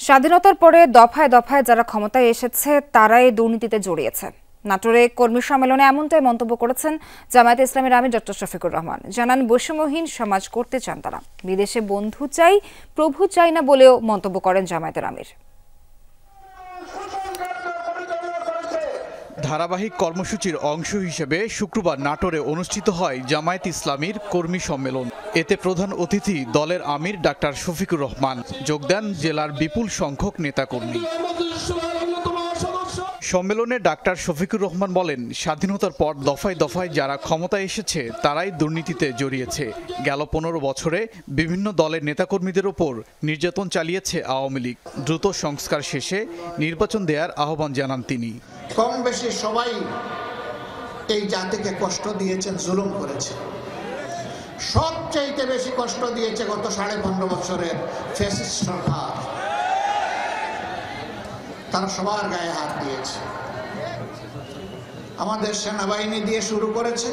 স্বাধীনতার পরে দফায় দফায় যারা ক্ষমতায় এসেছে তারাই দুর্নীতিতে জড়িয়েছে। নাটোরে কর্মী সম্মেলনে এমনটাই মন্তব্য করেছেন জামায়াতে ইসলামীর আমির ডক্টর শফিকুর রহমান। জানান, বৈষম্যহীন সমাজ করতে চান তারা, বিদেশে বন্ধু চাই প্রভু চাই না বলেও মন্তব্য করেন জামায়াতের আমির। ধারাবাহিক কর্মসূচির অংশ হিসেবে শুক্রবার নাটোরে অনুষ্ঠিত হয় জামায়াত ইসলামীর কর্মী সম্মেলন। এতে প্রধান অতিথি দলের আমির ডাক্তার শফিকুর রহমান। যোগ দেন জেলার বিপুল সংখ্যক নেতাকর্মী। সম্মেলনে ডাক্তার শফিকুর রহমান বলেন, স্বাধীনতার পর দফায় দফায় যারা ক্ষমতায় এসেছে তারাই দুর্নীতিতে জড়িয়েছে। গেল 15 বছরে বিভিন্ন দলের নেতাকর্মীদের ওপর নির্যাতন চালিয়েছে আওয়ামী লীগ। দ্রুত সংস্কার শেষে নির্বাচন দেওয়ার আহ্বান জানান তিনি। কম বেশি সবাই এই জাতিকে কষ্ট দিয়েছেন, জুলুম করেছে। সবচাইতে বেশি কষ্ট দিয়েছে গত 15.5 বছরের ফ্যাসিস্ট সরকার। তারা সবার গায়ে হাত দিয়েছে। আমাদের সেনাবাহিনী দিয়ে শুরু করেছে,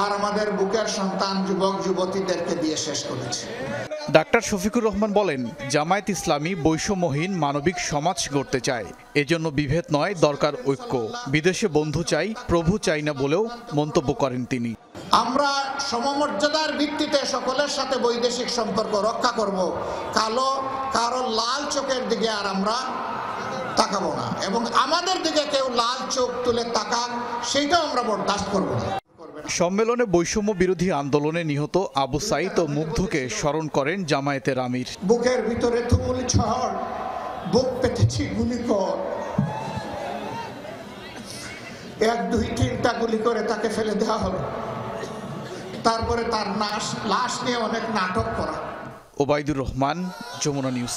আর আমাদের বুকের সন্তান যুবক যুবতীদেরকে দিয়ে শেষ করেছে। ডাক্তার শফিকুর রহমান বলেন, জামায়াত ইসলামী বৈষম্যহীন মানবিক সমাজ গড়তে চায়। এজন্য বিভেদ নয়, দরকার ঐক্য। বিদেশে বন্ধু চাই প্রভু চাই না বলেও মন্তব্য করেন তিনি। আমরা সমমর্যাদার ভিত্তিতে সকলের সাথে বৈদেশিক সম্পর্ক রক্ষা করব। কারো লাল চোখের দিকে আর আমরা তাকাবো না, এবং আমাদের দিকে কেউ লাল চোখ তুলে তাকাক সেইটাও আমরা বরদাস্ত করব না। সম্মেলনে বৈষম্য বিরোধী আন্দোলনে নিহত আবু সাইদ ও মুগ্ধকে স্মরণ করেন জামায়াতের আমির। বুকের ভিতরে তুমুল ঝড়, বুক পেতেছি গুলি কর, 1, 2, 3টা গুলি করে তাকে ফেলে দেওয়া হলো। তারপরে তার লাশ নিয়ে অনেক নাটক করা। ওবায়দুর রহমান, যমুনা নিউজ।